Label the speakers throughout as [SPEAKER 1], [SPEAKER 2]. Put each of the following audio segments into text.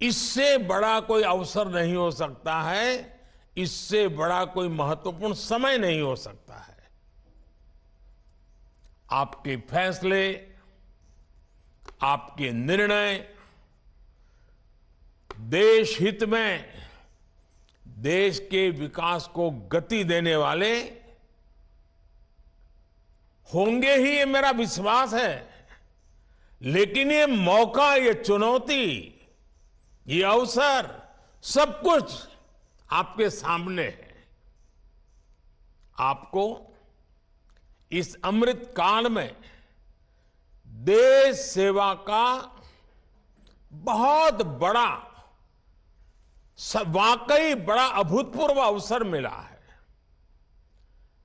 [SPEAKER 1] इससे बड़ा कोई अवसर नहीं हो सकता है, इससे बड़ा कोई महत्वपूर्ण समय नहीं हो सकता है। आपके फैसले, आपके निर्णय देश हित में, देश के विकास को गति देने वाले होंगे ही, ये मेरा विश्वास है। लेकिन ये मौका, ये चुनौती, ये अवसर, सब कुछ आपके सामने है। आपको इस अमृत काल में देश सेवा का बहुत बड़ा, वाकई बड़ा अभूतपूर्व अवसर मिला है।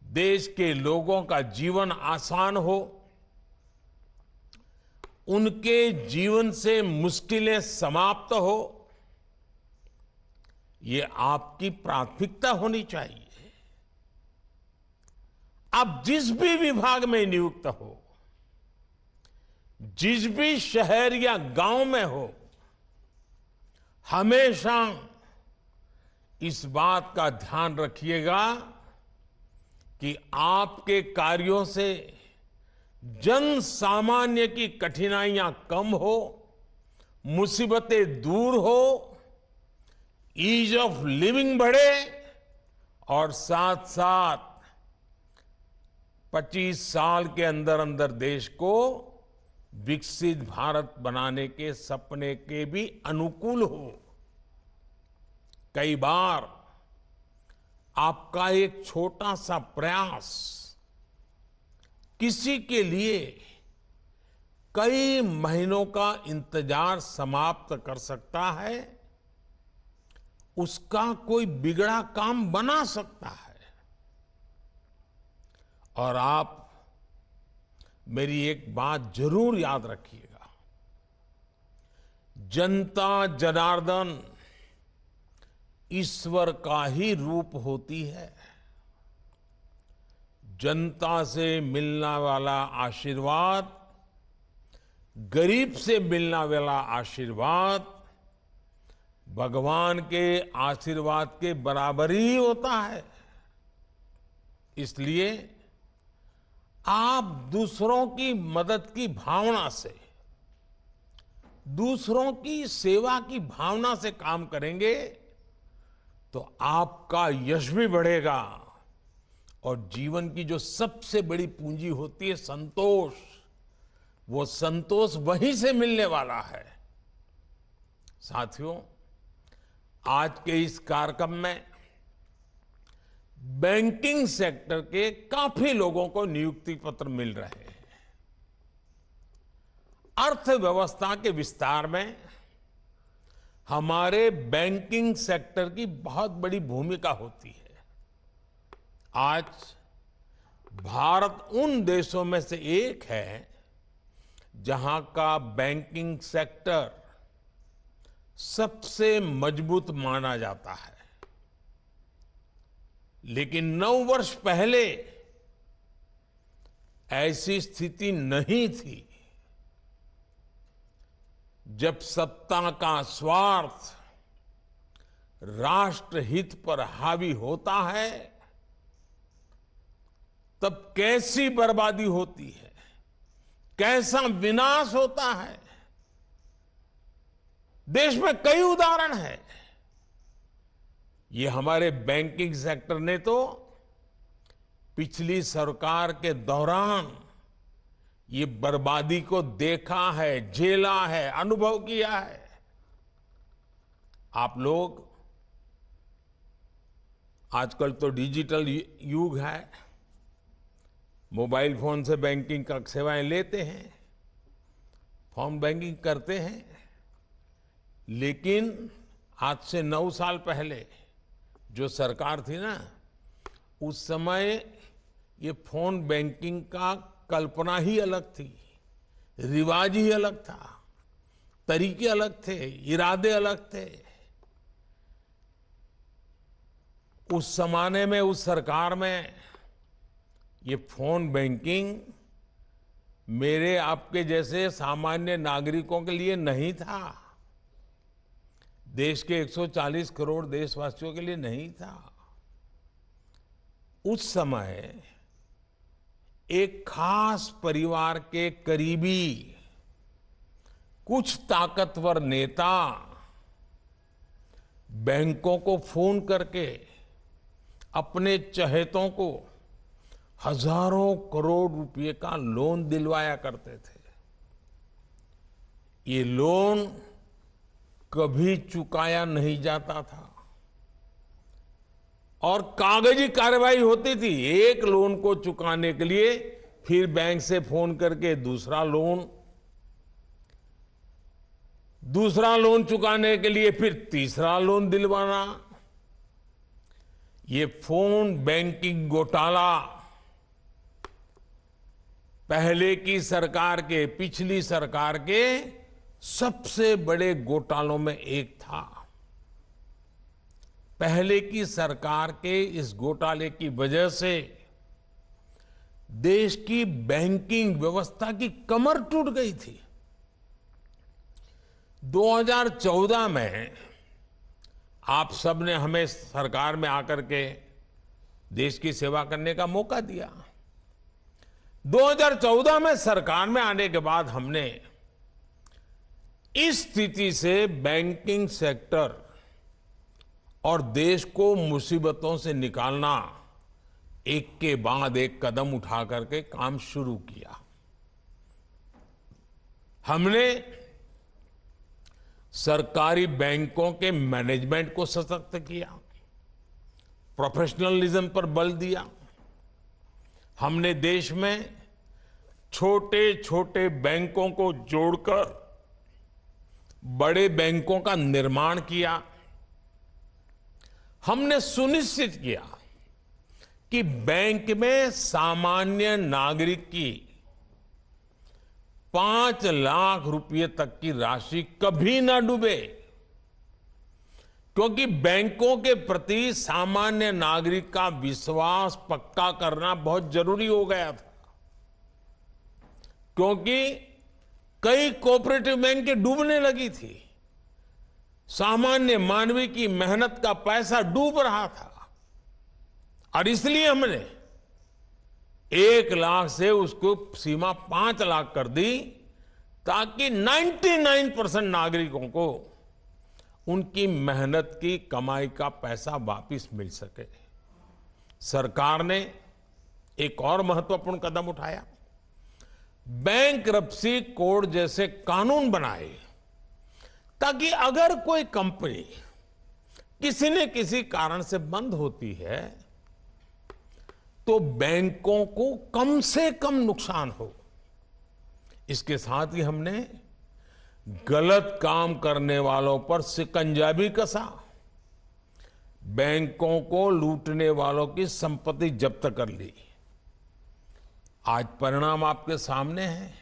[SPEAKER 1] देश के लोगों का जीवन आसान हो, उनके जीवन से मुश्किलें समाप्त हो, ये आपकी प्राथमिकता होनी चाहिए। आप जिस भी विभाग में नियुक्त हो, जिस भी शहर या गांव में हो, हमेशा इस बात का ध्यान रखिएगा कि आपके कार्यों से जन सामान्य की कठिनाइयां कम हो, मुसीबतें दूर हो, ईज ऑफ लिविंग बढ़े और साथ साथ 25 साल के अंदर अंदर देश को विकसित भारत बनाने के सपने के भी अनुकूल हो। कई बार आपका एक छोटा सा प्रयास किसी के लिए कई महीनों का इंतजार समाप्त कर सकता है, उसका कोई बिगड़ा काम बना सकता है। और आप मेरी एक बात जरूर याद रखिएगा, जनता जनार्दन ईश्वर का ही रूप होती है। जनता से मिलने वाला आशीर्वाद, गरीब से मिलने वाला आशीर्वाद भगवान के आशीर्वाद के बराबर ही होता है। इसलिए आप दूसरों की मदद की भावना से, दूसरों की सेवा की भावना से काम करेंगे तो आपका यश भी बढ़ेगा और जीवन की जो सबसे बड़ी पूंजी होती है संतोष, वो संतोष वहीं से मिलने वाला है। साथियों, आज के इस कार्यक्रम में बैंकिंग सेक्टर के काफी लोगों को नियुक्ति पत्र मिल रहे हैं। अर्थव्यवस्था के विस्तार में हमारे बैंकिंग सेक्टर की बहुत बड़ी भूमिका होती है। आज भारत उन देशों में से एक है जहां का बैंकिंग सेक्टर सबसे मजबूत माना जाता है। लेकिन 9 वर्ष पहले ऐसी स्थिति नहीं थी। जब सत्ता का स्वार्थ राष्ट्रहित पर हावी होता है, तब कैसी बर्बादी होती है, कैसा विनाश होता है। देश में कई उदाहरण हैं। ये हमारे बैंकिंग सेक्टर ने तो पिछली सरकार के दौरान ये बर्बादी को देखा है, झेला है, अनुभव किया है। आप लोग आजकल तो डिजिटल युग है, मोबाइल फोन से बैंकिंग का सेवाएं लेते हैं, फोन बैंकिंग करते हैं। लेकिन आज से 9 साल पहले जो सरकार थी ना, उस समय ये फोन बैंकिंग का कल्पना ही अलग थी, रिवाज ही अलग था, तरीके अलग थे, इरादे अलग थे। उस जमाने में, उस सरकार में ये फोन बैंकिंग मेरे आपके जैसे सामान्य नागरिकों के लिए नहीं था। देश के 140 करोड़ देशवासियों के लिए नहीं था। उस समय एक खास परिवार के करीबी कुछ ताकतवर नेता बैंकों को फोन करके अपने चहेतों को हजारों करोड़ रुपए का लोन दिलवाया करते थे। ये लोन कभी चुकाया नहीं जाता था और कागजी कार्रवाई होती थी। एक लोन को चुकाने के लिए फिर बैंक से फोन करके दूसरा लोन चुकाने के लिए फिर तीसरा लोन दिलवाना। ये फोन बैंकिंग घोटाला पहले की सरकार के, पिछली सरकार के सबसे बड़े घोटालों में एक था। पहले की सरकार के इस घोटाले की वजह से देश की बैंकिंग व्यवस्था की कमर टूट गई थी। 2014 में आप सबने हमें सरकार में आकर के देश की सेवा करने का मौका दिया। 2014 में सरकार में आने के बाद हमने इस स्थिति से बैंकिंग सेक्टर और देश को मुसीबतों से निकालना एक के बाद एक कदम उठा करके काम शुरू किया। हमने सरकारी बैंकों के मैनेजमेंट को सशक्त किया, प्रोफेशनलिज्म पर बल दिया। हमने देश में छोटे छोटे बैंकों को जोड़कर बड़े बैंकों का निर्माण किया। हमने सुनिश्चित किया कि बैंक में सामान्य नागरिक की 5 लाख रुपए तक की राशि कभी ना डूबे, क्योंकि बैंकों के प्रति सामान्य नागरिक का विश्वास पक्का करना बहुत जरूरी हो गया था। क्योंकि कई कोऑपरेटिव बैंक डूबने लगी थी, सामान्य मानवी की मेहनत का पैसा डूब रहा था और इसलिए हमने 1 लाख से उसको सीमा 5 लाख कर दी ताकि 99% नागरिकों को उनकी मेहनत की कमाई का पैसा वापस मिल सके। सरकार ने एक और महत्वपूर्ण कदम उठाया, बैंक्रप्सी कोड जैसे कानून बनाए ताकि अगर कोई कंपनी किसी न किसी कारण से बंद होती है तो बैंकों को कम से कम नुकसान हो। इसके साथ ही हमने गलत काम करने वालों पर शिकंजा भी कसा, बैंकों को लूटने वालों की संपत्ति जब्त कर ली। आज परिणाम आपके सामने है।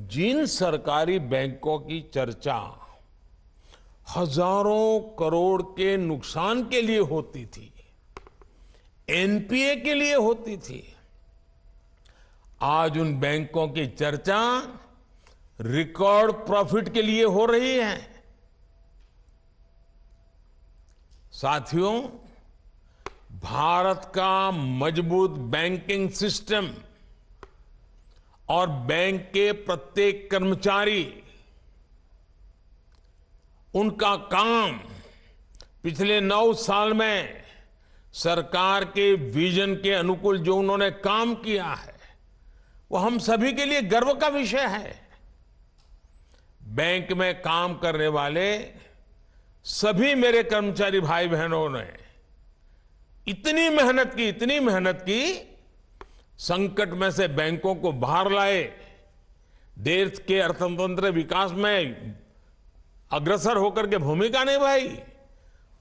[SPEAKER 1] जिन सरकारी बैंकों की चर्चा हजारों करोड़ के नुकसान के लिए होती थी, एनपीए के लिए होती थी, आज उन बैंकों की चर्चा रिकॉर्ड प्रॉफिट के लिए हो रही है। साथियों, भारत का मजबूत बैंकिंग सिस्टम और बैंक के प्रत्येक कर्मचारी, उनका काम पिछले 9 साल में सरकार के विजन के अनुकूल जो उन्होंने काम किया है वो हम सभी के लिए गर्व का विषय है। बैंक में काम करने वाले सभी मेरे कर्मचारी भाई बहनों ने इतनी मेहनत की, संकट में से बैंकों को बाहर लाए, देश के अर्थतंत्र विकास में अग्रसर होकर के भूमिका निभाई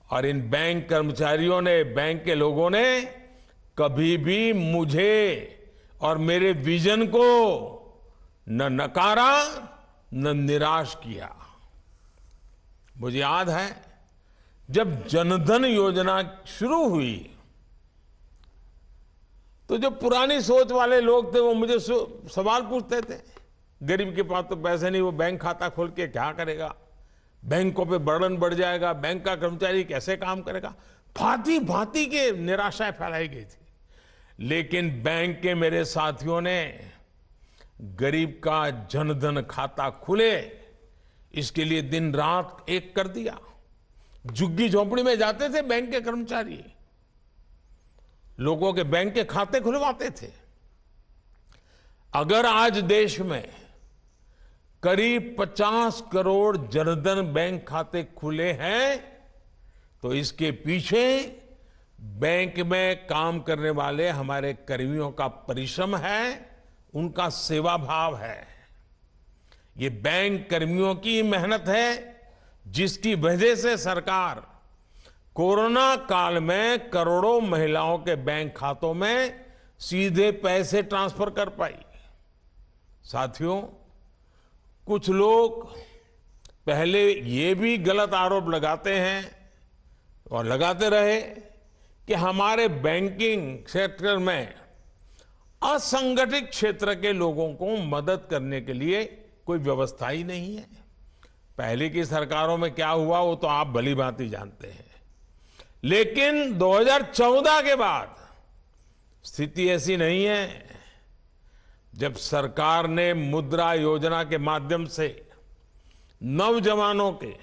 [SPEAKER 1] और इन बैंक कर्मचारियों ने, बैंक के लोगों ने कभी भी मुझे और मेरे विजन को न नकारा न निराश किया। मुझे याद है जब जनधन योजना शुरू हुई तो जो पुरानी सोच वाले लोग थे वो मुझे सवाल पूछते थे, गरीब के पास तो पैसे नहीं, वो बैंक खाता खोल के क्या करेगा। बैंकों पे बर्डन बढ़ जाएगा, बैंक का कर्मचारी कैसे काम करेगा, भांति भांति के निराशाएं फैलाई गई थी। लेकिन बैंक के मेरे साथियों ने गरीब का जनधन खाता खुले, इसके लिए दिन रात एक कर दिया। झुग्गी झोपड़ी में जाते थे बैंक के कर्मचारी, लोगों के बैंक के खाते खुलवाते थे। अगर आज देश में करीब 50 करोड़ जनधन बैंक खाते खुले हैं तो इसके पीछे बैंक में काम करने वाले हमारे कर्मियों का परिश्रम है, उनका सेवा भाव है। ये बैंक कर्मियों की मेहनत है जिसकी वजह से सरकार कोरोना काल में करोड़ों महिलाओं के बैंक खातों में सीधे पैसे ट्रांसफर कर पाई। साथियों, कुछ लोग पहले ये भी गलत आरोप लगाते हैं और लगाते रहे कि हमारे बैंकिंग सेक्टर में असंगठित क्षेत्र के लोगों को मदद करने के लिए कोई व्यवस्था ही नहीं है। पहले की सरकारों में क्या हुआ वो तो आप भली भांति जानते हैं। लेकिन 2014 के बाद स्थिति ऐसी नहीं है। जब सरकार ने मुद्रा योजना के माध्यम से नौजवानों के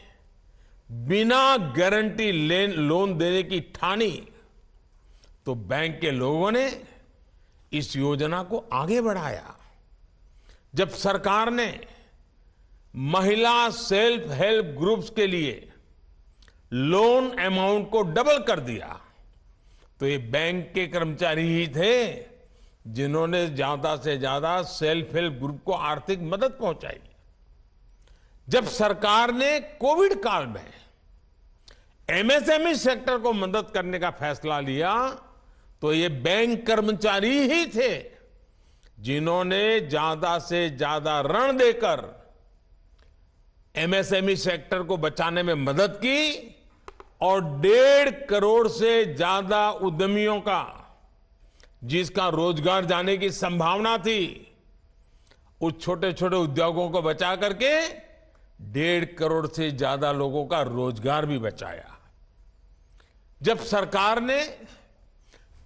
[SPEAKER 1] बिना गारंटी लोन देने की ठानी तो बैंक के लोगों ने इस योजना को आगे बढ़ाया। जब सरकार ने महिला सेल्फ हेल्प ग्रुप्स के लिए लोन अमाउंट को डबल कर दिया तो ये बैंक के कर्मचारी ही थे जिन्होंने ज्यादा से ज्यादा सेल्फ हेल्प ग्रुप को आर्थिक मदद पहुंचाई। जब सरकार ने कोविड काल में एमएसएमई सेक्टर को मदद करने का फैसला लिया तो ये बैंक कर्मचारी ही थे जिन्होंने ज्यादा से ज्यादा ऋण देकर एमएसएमई सेक्टर को बचाने में मदद की और 1.5 करोड़ से ज्यादा उद्यमियों का जिसका रोजगार जाने की संभावना थी उस छोटे छोटे उद्योगों को बचा करके 1.5 करोड़ से ज्यादा लोगों का रोजगार भी बचाया। जब सरकार ने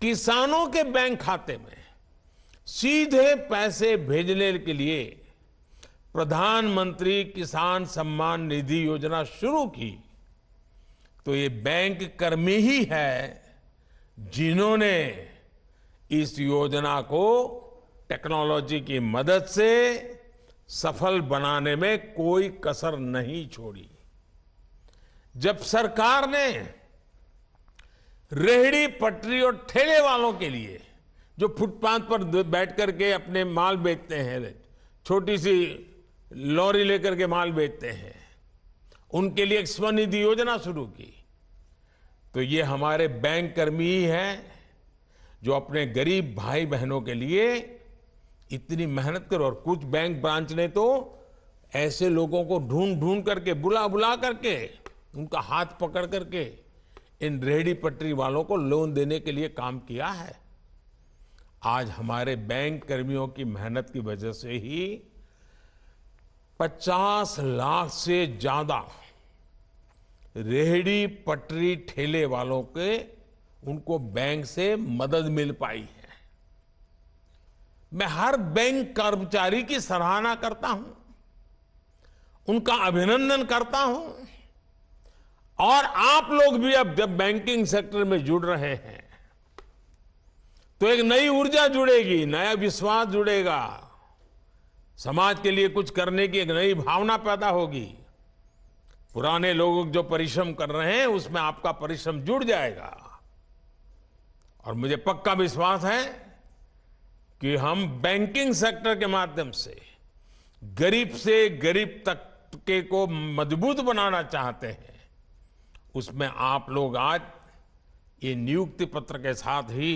[SPEAKER 1] किसानों के बैंक खाते में सीधे पैसे भेजने के लिए प्रधानमंत्री किसान सम्मान निधि योजना शुरू की तो ये बैंक कर्मी ही है जिन्होंने इस योजना को टेक्नोलॉजी की मदद से सफल बनाने में कोई कसर नहीं छोड़ी। जब सरकार ने रेहड़ी पटरी और ठेले वालों के लिए जो फुटपाथ पर बैठ करके अपने माल बेचते हैं, छोटी सी लॉरी लेकर के माल बेचते हैं, उनके लिए एक स्वनिधि योजना शुरू की तो ये हमारे बैंक कर्मी ही हैं जो अपने गरीब भाई बहनों के लिए इतनी मेहनत कर। और कुछ बैंक ब्रांच ने तो ऐसे लोगों को ढूंढ ढूंढ करके बुला बुला करके उनका हाथ पकड़ करके इन रेहड़ी पटरी वालों को लोन देने के लिए काम किया है। आज हमारे बैंक कर्मियों की मेहनत की वजह से ही 50 लाख से ज्यादा रेहड़ी पटरी ठेले वालों के उनको बैंक से मदद मिल पाई है। मैं हर बैंक कर्मचारी की सराहना करता हूं, उनका अभिनंदन करता हूं। और आप लोग भी अब जब बैंकिंग सेक्टर में जुड़ रहे हैं तो एक नई ऊर्जा जुड़ेगी, नया विश्वास जुड़ेगा, समाज के लिए कुछ करने की एक नई भावना पैदा होगी। पुराने लोग जो परिश्रम कर रहे हैं उसमें आपका परिश्रम जुड़ जाएगा। और मुझे पक्का विश्वास है कि हम बैंकिंग सेक्टर के माध्यम से गरीब से गरीब तबके को मजबूत बनाना चाहते हैं। उसमें आप लोग आज ये नियुक्ति पत्र के साथ ही